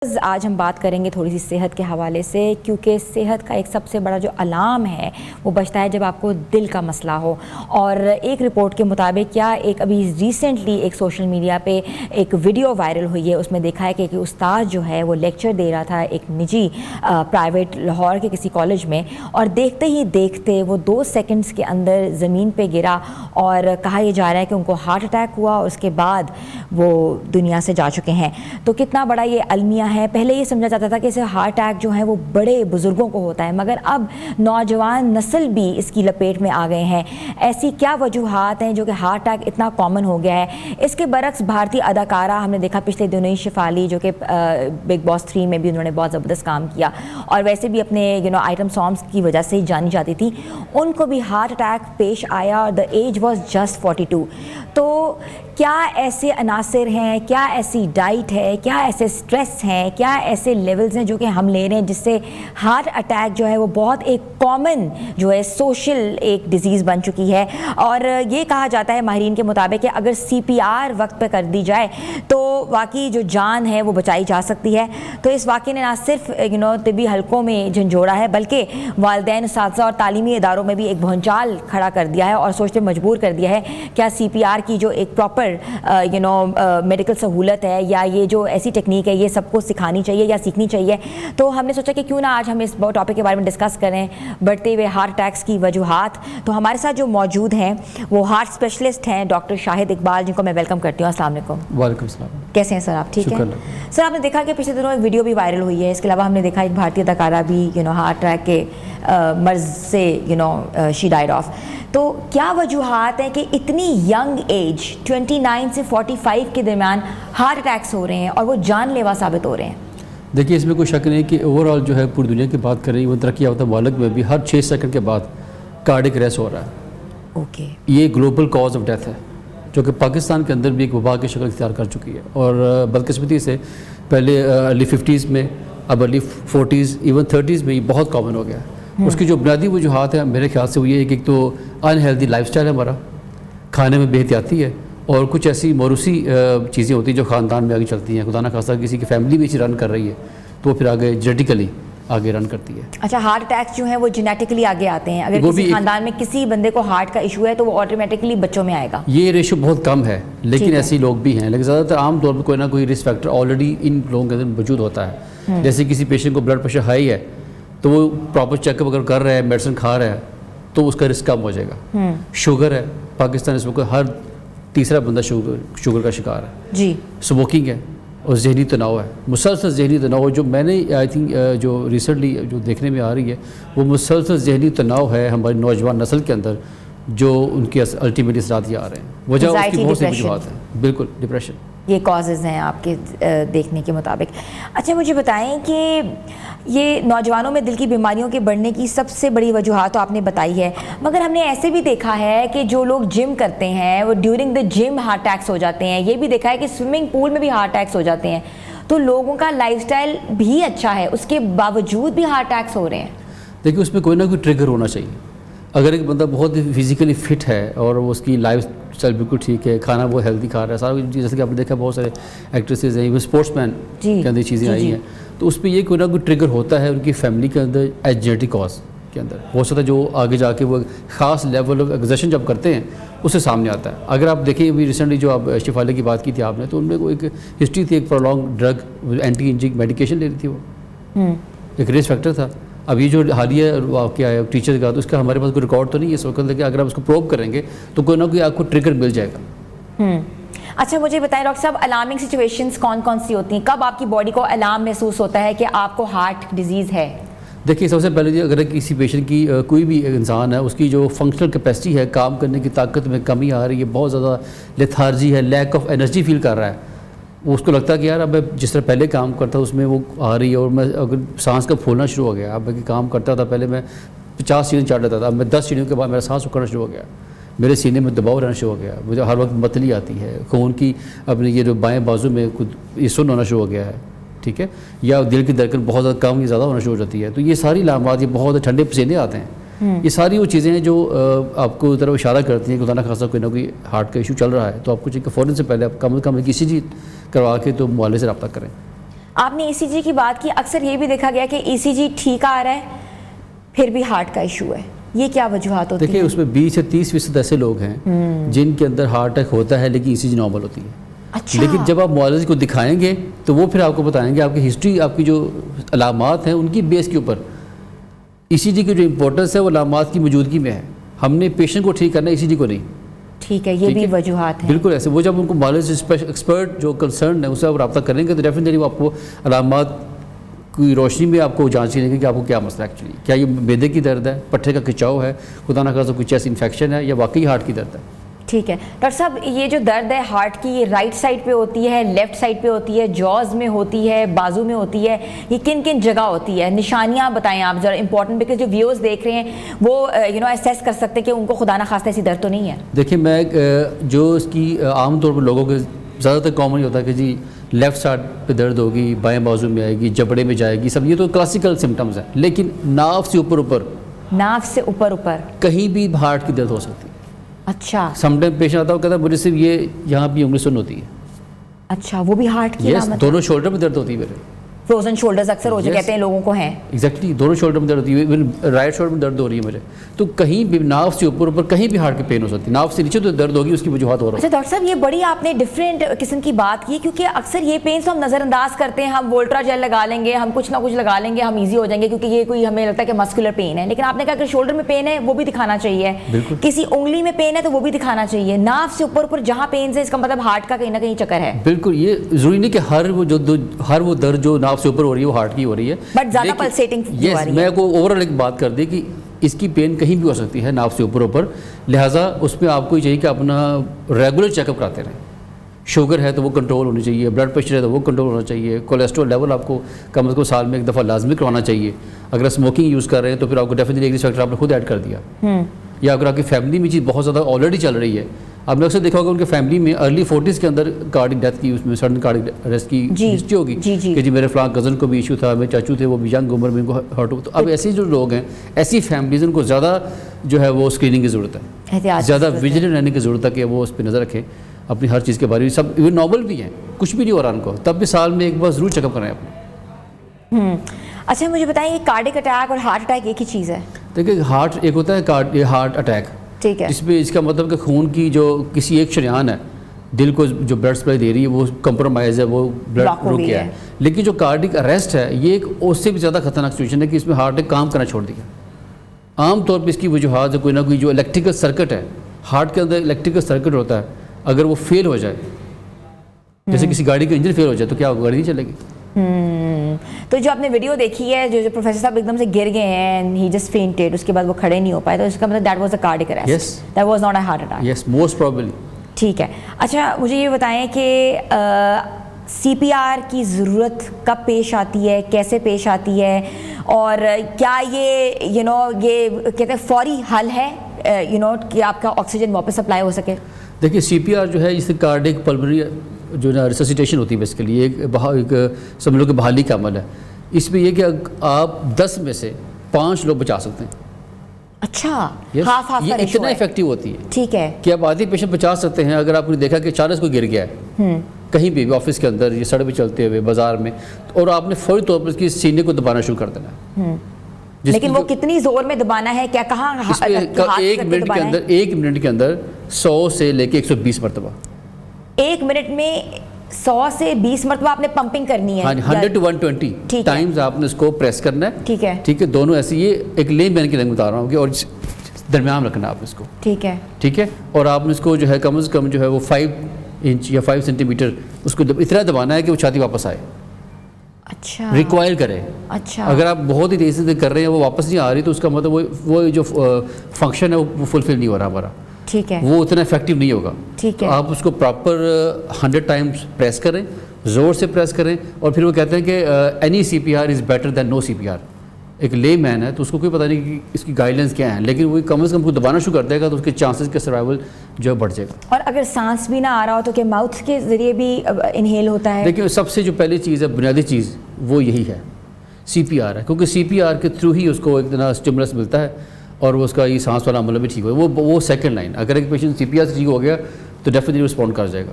آج ہم بات کریں گے تھوڑی سی صحت کے حوالے سے، کیونکہ صحت کا ایک سب سے بڑا جو الارم ہے وہ بجتا ہے جب آپ کو دل کا مسئلہ ہو۔ اور ایک رپورٹ کے مطابق ایک ابھی ریسنٹلی ایک سوشل میڈیا پہ ایک ویڈیو وائرل ہوئی ہے، اس میں دیکھا ہے کہ ایک استاد جو ہے وہ لیکچر دے رہا تھا ایک نجی پرائیویٹ لاہور کے کسی کالج میں، اور دیکھتے ہی دیکھتے وہ 2 سیکنڈز کے اندر زمین پہ گرا، اور کہا یہ جا رہا ہے کہ ان کو ہارٹ اٹیک ہوا اور اس کے بعد وہ دنیا سے جا چکے ہیں۔ تو کتنا بڑا یہ المیہ ہے۔ پہلے یہ سمجھا جاتا تھا کہ اسے ہارٹ اٹیک جو ہے وہ بڑے بزرگوں کو ہوتا ہے، مگر اب نوجوان نسل بھی اس کی لپیٹ میں آ گئے ہیں۔ ایسی کیا وجوہات ہیں جو کہ ہارٹ اٹیک اتنا کامن ہو گیا ہے؟ اس کے برعکس بھارتی اداکارہ ہم نے دیکھا پچھلے دنوں شفالی، جو کہ بگ باس 3 میں بھی انہوں نے بہت زبردست کام کیا اور ویسے بھی اپنے آئٹم سانگس کی وجہ سے جانی جاتی تھی، ان کو بھی ہارٹ اٹیک پیش آیا اور دا ایج واز جسٹ 42۔ تو کیا ایسے عناصر ہیں، کیا ایسی ڈائٹ ہے، کیا ایسے سٹریس ہیں، کیا ایسے لیولز ہیں جو کہ ہم لے رہے ہیں جس سے ہارٹ اٹیک جو ہے وہ بہت ایک کامن جو ہے سوشل ایک ڈیزیز بن چکی ہے؟ اور یہ کہا جاتا ہے ماہرین کے مطابق کہ اگر CPR وقت پہ کر دی جائے تو واقعی جو جان ہے وہ بچائی جا سکتی ہے۔ تو اس واقعے نے نہ صرف طبی حلقوں میں جھنجھوڑا ہے، بلکہ والدین، اساتذہ اور تعلیمی اداروں میں بھی ایک بھونچال کھڑا کر دیا ہے اور سوچنے مجبور کر دیا ہے کیا CPR کی جو ایک پراپر میڈیکل سہولت ہے یا یہ جو ایسی ٹیکنیک ہے یہ سب کو سکھانی چاہیے یا سیکھنی چاہیے۔ تو ہم نے سوچا کہ کیوں نہ آج ہم اس ٹاپک کے بارے میں ڈسکس کریں، بڑھتے ہوئے ہارٹ اٹیکس کی وجوہات۔ تو ہمارے ساتھ جو موجود ہیں وہ ہارٹ اسپیشلسٹ ہیں ڈاکٹر شاہد اقبال، جن کو میں ویلکم کرتی ہوں۔ السلام علیکم۔ وعلیکم السلام۔ کیسے ہیں سر آپ؟ ٹھیک ہے سر۔ آپ نے دیکھا کہ پچھلے دنوں ایک ویڈیو بھی وائرل ہوئی ہے، اس کے علاوہ ہم نے دیکھا ایک بھارتی اداکارہ بھی ہارٹ اٹیک کے مرض سے شی ڈائڈ آف۔ تو کیا وجوہات ہیں کہ اتنی ینگ ایج 29 سے 45 کے درمیان ہارٹ اٹیکس ہو رہے ہیں اور وہ جان لیوا ثابت ہو رہے ہیں؟ دیکھیے اس میں کوئی شک نہیں کہ اوور آل جو ہے پوری دنیا کی بات کریں، وہ ترقی یافتہ ممالک میں بھی ہر 6 سیکنڈ کے بعد کارڈک ریس ہو رہا ہے۔ اوکے، یہ گلوبل کاز آف ڈیتھ ہے جو کہ پاکستان کے اندر بھی ایک وبا کی شکل اختیار کر چکی ہے، اور بدقسمتی سے پہلے ارلی 50s میں، اب ارلی 40s ایون 30s میں یہ بہت کامن ہو گیا ہے۔ اس کی جو بنیادی وجوہات ہیں میرے خیال سے وہ یہ ہے کہ ایک تو انہیلدی لائف سٹائل ہے ہمارا، کھانے میں بے احتیاطی ہے، اور کچھ ایسی موروثی چیزیں ہوتی ہیں جو خاندان میں آگے چلتی ہیں۔ خدا نہ خواستہ کسی کی فیملی بھی رن کر رہی ہے تو وہ پھر آگے جینیٹیکلی آگے رن کرتی ہے۔ اچھا، ہارٹ اٹیکس جو ہیں وہ جینیٹیکلی آگے آتے ہیں؟ اگر کسی خاندان میں کسی بندے کو ہارٹ کا ایشو ہے تو وہ آٹومیٹکلی بچوں میں آئے گا؟ یہ ریشو بہت کم ہے، لیکن ایسے لوگ بھی ہیں، لیکن زیادہ تر عام طور پر کوئی نہ کوئی رسک فیکٹر آلریڈی ان لوگوں کے اندر موجود ہوتا ہے۔ جیسے کسی پیشنٹ کو بلڈ پریشر ہائی ہے تو وہ پراپر چیک اپ اگر کر رہا ہے، میڈیسن کھا رہا ہے تو اس کا رسک کم ہو جائے گا۔ شوگر ہے، پاکستان اس وقت ہر تیسرا بندہ شوگر کا شکار ہے جی۔ اسموکنگ ہے اور ذہنی تناؤ ہے، مسلسل ذہنی تناؤ، جو میں نے آئی تھنک جو ریسنٹلی جو دیکھنے میں آ رہی ہے وہ مسلسل ذہنی تناؤ ہے ہماری نوجوان نسل کے اندر، جو ان کے الٹیمیٹ اثرات یہ آ رہے ہیں۔ وجہ اس کی بہت سی وجوہات ہیں، بالکل ڈپریشن یہ کازز ہیں آپ کے دیکھنے کے مطابق۔ اچھا مجھے بتائیں کہ یہ نوجوانوں میں دل کی بیماریوں کے بڑھنے کی سب سے بڑی وجوہات تو آپ نے بتائی ہے، مگر ہم نے ایسے بھی دیکھا ہے کہ جو لوگ جم کرتے ہیں وہ during the gym heart attacks ہو جاتے ہیں۔ یہ بھی دیکھا ہے کہ سوئمنگ پول میں بھی ہارٹ اٹیکس ہو جاتے ہیں۔ تو لوگوں کا لائف سٹائل بھی اچھا ہے، اس کے باوجود بھی ہارٹ اٹیکس ہو رہے ہیں۔ دیکھیے اس میں کوئی نہ کوئی ٹریگر ہونا چاہیے۔ اگر ایک بندہ بہت فزیکلی فٹ ہے اور وہ اس کی لائف اسٹائل بالکل ٹھیک ہے، کھانا وہ ہیلدی کھا رہا ہے، سارا کچھ، جیسے کہ آپ نے دیکھا بہت سارے ایکٹریسز ہیں، اسپورٹس مین کے اندر چیزیں آئی ہیں، تو اس پہ یہ کوئی نہ کوئی ٹریگر ہوتا ہے ان کی فیملی کے اندر، جینیٹک کاز کے اندر ہو سکتا ہے، جو آگے جا کے وہ خاص لیول آف ایگزرشن جب کرتے ہیں اس سے سامنے آتا ہے۔ اگر آپ دیکھیں ابھی ریسنٹلی جو آپ شفالی کی بات کی تھی آپ نے، تو ان میں ایک ہسٹری تھی، ایک prolong drug anti ageing medication لے رہی تھی، وہ ایک ریسک فیکٹر تھا۔ اب یہ جو حالیہ واقعہ ہے ٹیچر کا، تو اس کا ہمارے پاس کوئی ریکارڈ تو نہیں ہے اس وقت، لیکن اگر آپ اس کو پروب کریں گے تو کوئی نہ کوئی آپ کو ٹریگر مل جائے گا۔ اچھا مجھے بتائیں ڈاکٹر صاحب، الارمنگ سچویشنز کون کون سی ہوتی ہیں؟ کب آپ کی باڈی کو الارم محسوس ہوتا ہے کہ آپ کو ہارٹ ڈیزیز ہے؟ دیکھیے سب سے پہلے اگر کسی پیشنٹ کی کوئی بھی انسان ہے، اس کی جو فنکشنل کیپیسٹی ہے، کام کرنے کی طاقت میں کمی آ رہی ہے، بہت زیادہ لیتھارجی ہے، لیک آف انرجی فیل کر رہا ہے، وہ اس کو لگتا ہے کہ یار اب میں جس طرح پہلے کام کرتا اس میں وہ آ رہی ہے، اور میں اگر سانس کا پھولنا شروع ہو گیا، اب میں کام کرتا تھا پہلے میں 50 سیڑھیاں چڑھ لیتا تھا، اب میں 10 سیڑھیوں کے بعد میرا سانس اکھڑنا شروع ہو گیا، میرے سینے میں دباؤ رہنا شروع ہو گیا، مجھے ہر وقت متلی آتی ہے، خون کی اپنے یہ جو بائیں بازو میں کچھ یہ سن ہونا شروع ہو گیا ہے، ٹھیک ہے، یا دل کی دھڑکن بہت زیادہ کم یا زیادہ ہونا شروع ہو جاتی ہے۔ تو یہ ساری علامات، یہ بہت ٹھنڈے پسینے آتے ہیں، یہ ساری وہ چیزیں ہیں جو آپ کو طرف اشارہ کرتی ہیں کہ خدا نہ خاصہ کوئی نہ کوئی ہارٹ کا ایشو چل رہا ہے، تو آپ کو چاہیے کہ فوراً سے پہلے آپ کم از کم ایک ECG کروا کے تو معالجے سے رابطہ کریں۔ آپ نے ECG کی بات کی, اکثر یہ بھی دیکھا گیا کہ ECG ٹھیک آ رہا ہے پھر بھی ہارٹ کا ایشو ہے, یہ کیا وجوہات ہوتی ہیں؟ دیکھیں اس میں 20 سے 30% ایسے لوگ ہیں جن کے اندر ہارٹ اٹیک ہوتا ہے لیکن ECG نارمل ہوتی ہے. اچھا, لیکن جب آپ معالج کو دکھائیں گے تو وہ پھر آپ کو بتائیں گے آپ کی ہسٹری, آپ کی جو علامات ہیں ان کی بیس کے اوپر ECG کی جو امپورٹنس ہے وہ علامات کی موجودگی میں ہے. ہم نے پیشنٹ کو ٹھیک کرنا ہے, ECG کو نہیں. ٹھیک ہے, یہ بھی وجوہات ہیں. بالکل ایسے. وہ جب ان کو معالج ایکسپرٹ جو کنسرن ہے اس سے آپ رابطہ کریں گے تو ڈیفینیٹلی وہ آپ کو علامات کی روشنی میں آپ کو جانچ لیں گے کہ آپ کو کیا مسئلہ ہے ایکچولی. کیا یہ معدے کی درد ہے, پٹھے کا کھچاؤ ہے, خدا نہ خاصہ کوئی چیسٹ انفیکشن ہے, یا واقعی ہارٹ کی درد ہے. ٹھیک ہے ڈاکٹر صاحب, یہ جو درد ہے ہارٹ کی, یہ رائٹ سائڈ پہ ہوتی ہے, لیفٹ سائڈ پہ ہوتی ہے, جوز میں ہوتی ہے, بازو میں ہوتی ہے, یہ کن کن جگہ ہوتی ہے؟ نشانیاں بتائیں آپ ذرا, امپورٹنٹ, بیکاز جو ویورز دیکھ رہے ہیں وہ اسیس کر سکتے ہیں کہ ان کو خدا نہ خواستہ ایسی درد تو نہیں ہے. دیکھیں میں جو اس کی عام طور پر لوگوں کے زیادہ تر کامن یہ ہوتا ہے کہ جی لیفٹ سائڈ پہ درد ہوگی, بائیں بازو میں آئے گی, جبڑے میں جائے گی, سب یہ تو کلاسیکل سمٹمز ہیں. لیکن ناف سے اوپر ناف سے اوپر کہیں بھی ہارٹ کی درد ہو سکتی ہے. اچھا, سم ٹائم پیشنٹ آتا ہے وہ کہتا ہے مجھے صرف یہ یہاں پہ انگلی سن ہوتی ہے. اچھا, وہ بھی ہارٹ کی یس, علامت؟ دونوں شولڈر میں درد ہوتی ہے میرے. فروزن شولڈرز اکثر ہو جو کہتے ہیں لوگوں کو ہیں. ایگزیکٹلی, دونوں شولڈر میں درد ہوتی ہے, ایون رائٹ شولڈر میں درد ہو رہی ہے مجھے. تو کہیں بھی ناف سے اوپر کہیں بھی ہارٹ کی پین ہو سکتی ہے. ناف سے نیچے تو درد ہوگی, اس کی وجوہات ہو رہا ہے. اچھا ڈاکٹر صاحب, یہ بڑی آپ نے ڈفرینٹ قسم کی بات کی, کیونکہ اکثر یہ پینس ہم نظر انداز کرتے ہیں, ہم وولٹرا جیل لگا لیں گے, ہم کچھ نہ کچھ لگا لیں گے, ہم ایزی ہو جائیں گے کیونکہ یہ کوئی ہمیں لگتا ہے کہ مسکولر پین ہے. لیکن آپ نے کہا کہ شولڈر میں پین ہے وہ بھی دکھانا چاہیے, کسی انگلی میں پین ہے تو وہ بھی دکھانا چاہیے. ناف سے اوپر جہاں پینس ہے اس کا مطلب ہارٹ کا کہیں نہ کہیں چکر ہے. بالکل, یہ ضروری نہیں کہ ہر وہ درد جو ناف سے اوپر ہو رہی ہے وہ ہارٹ کی ہو رہی ہے, بٹ زیادہ پلسیٹنگ ہو رہی ہے. میں کو اوور آل ایک بات کر دی کہ اس کی پین کہیں بھی ہو سکتی ہے ناف سے اوپر, لہٰذا اس میں آپ کو یہ چاہیے کہ اپنا ریگولر چیک اپ کراتے رہیں. شوگر ہے تو وہ کنٹرول ہونی چاہیے, بلڈ پریشر ہے تو وہ کنٹرول ہونا چاہیے, کولیسٹرول لیول آپ کو کم از کم سال میں ایک دفعہ لازمی کروانا چاہیے. اگر اسموکنگ یوز کر رہے ہیں تو پھر آپ کو ڈیفینیٹلی ایک فیکٹر آپ نے خود ایڈ کر دیا. یا اگر آپ کی فیملی میں چیز بہت زیادہ آلریڈی چل رہی ہے, آپ نے اکثر دیکھا ہوگا ان کے فیملی میں ارلی 40s کے اندر کارڈک ڈیتھ کی, اس میں سڈن کارڈک اریسٹ کی ہسٹری ہوگی کہ جی میرے فلاں کزن کو بھی ایشو تھا, میرے چاچو تھے وہ بھی ینگ عمر میں ان کو ہارٹ ہو. تو اب ایسے جو لوگ ہیں, ایسی فیملیز, ان کو زیادہ جو ہے وہ اسکریننگ کی ضرورت ہے, زیادہ ویجیلنٹ رہنے کی ضرورت ہے کہ وہ اس پہ نظر رکھیں اپنی ہر چیز کے بارے میں. سب ایون نارمل بھی ہیں, کچھ بھی نہیں ہو رہا ان کو, تب بھی سال میں ایک بار ضرور چیک اپ کریں اپنا. اچھا مجھے بتائیں, یہ کارڈک اٹیک اور ہارٹ اٹیک ایک ہی چیز ہے؟ دیکھیں ہارٹ ایک ہوتا ہے ہارٹ اٹیک, ٹھیک ہے, اس میں اس کا مطلب کہ خون کی جو کسی ایک شریان ہے دل کو جو بلڈ سپلائی دے رہی ہے وہ کمپرومائز ہے, وہ بلڈ رک گیا ہے. لیکن جو کارڈک اریسٹ ہے یہ ایک اس سے بھی زیادہ خطرناک سچویشن ہے کہ اس میں ہارٹ کام کرنا چھوڑ دیا. عام طور پہ اس کی وجوہات کوئی نہ کوئی جو الیکٹریکل سرکٹ ہے, ہارٹ کے اندر الیکٹریکل سرکٹ ہوتا ہے, اگر وہ فیل ہو جائے, جیسے کسی گاڑی کا انجن فیل ہو جائے تو کیا گاڑی نہیں چلے گی. تو جو آپ نے ویڈیو دیکھی ہے جو پروفیسر صاحب ایک دم سے گر گئے ہیں, ہی جسٹ فینٹڈ, اس کے بعد وہ کھڑے نہیں ہو پائے, تو اس کا مطلب that was a cardiac arrest, that was not a heart attack. Yes, most probably. ٹھیک ہے. اچھا مجھے یہ بتائیں کہ CPR کی ضرورت کب پیش آتی ہے, کیسے پیش آتی ہے, اور کیا یہ یہ کہتے ہیں فوری حل ہے کہ آپ کا آکسیجن واپس سپلائی ہو سکے؟ دیکھیے CPR جو ہے, اس سے کارڈک پلمنری جو نا ریسسیٹیشن ہوتی ہے بیسیکلی, ایک سمجھ لو کہ بحالی کا عمل ہے. اس میں یہ کہ آپ 10 میں سے 5 لوگ بچا سکتے ہیں. اچھا, ہاف یہ اتنا افیکٹو ہوتی ہے, ٹھیک ہے, کہ آپ آدھی پیشنٹ بچا سکتے ہیں. اگر آپ نے دیکھا کہ اچانک کوئی گر گیا ہے کہیں بھی آفس کے اندر, یہ سڑک پہ چلتے ہوئے, بازار میں, اور آپ نے فوری طور پر اس کی سینے کو دبانا شروع کر دینا ہے. لیکن وہ کتنی زور میں دبانا ہے, کیا کہاں؟ ایک منٹ کے اندر 100 سے لے کے 120 مرتبہ. ایک منٹ میں 100 سے 20 مرتبہ آپ نے پمپنگ کرنی ہے. 100 to 120 ٹائمز آپ نے اس کو پریس کرنا ہے. ٹھیک ہے, ٹھیک ہے, دونوں ایسے, یہ ایک لیم مین کی لینگویج بتا رہا ہوں, اور درمیان رکھنا آپ اس کو. ٹھیک ہے, ٹھیک ہے, اور آپ نے اس کو جو ہے کم از کم جو ہے وہ 5 انچ یا 5 سینٹی میٹر اس کو اتنا دبانا ہے کہ وہ چھاتی واپس آئے. اچھا, ریکوائل کرے. اچھا, اگر آپ بہت ہی تیزی سے کر رہے ہیں وہ واپس نہیں آ رہی, تو اس کا مطلب وہ جو فنکشن ہے وہ فلفل نہیں ہو رہا ہمارا. ٹھیک ہے, وہ اتنا افیکٹو نہیں ہوگا. ٹھیک ہے, آپ اس کو پراپر 100 ٹائمز پریس کریں, زور سے پریس کریں. اور پھر وہ کہتے ہیں کہ any CPR is better than no CPR. ایک لے مین ہے تو اس کو کوئی پتہ نہیں کہ اس کی گائیڈ لائنس کیا ہیں, لیکن وہ کم از کم کو دبانا شروع کر دے گا تو اس کے چانسز کے سروائیول جو ہے بڑھ جائے گا. اور اگر سانس بھی نہ آ رہا ہو تو کہ ماؤتھ کے ذریعے بھی انہیل ہوتا ہے؟ دیکھیں سب سے جو پہلی چیز ہے, بنیادی چیز, وہ یہی ہے CPR ہے, کیونکہ CPR کے تھرو ہی اس کو ایک طرح اسٹیمولس ملتا ہے اور وہ اس کا یہ سانس والا عمل بھی ٹھیک ہو. وہ سیکنڈ لائن. اگر ایک پیشنٹ CPR سے ٹھیک ہو گیا تو ڈیفینیٹلی رسپونڈ کر جائے گا.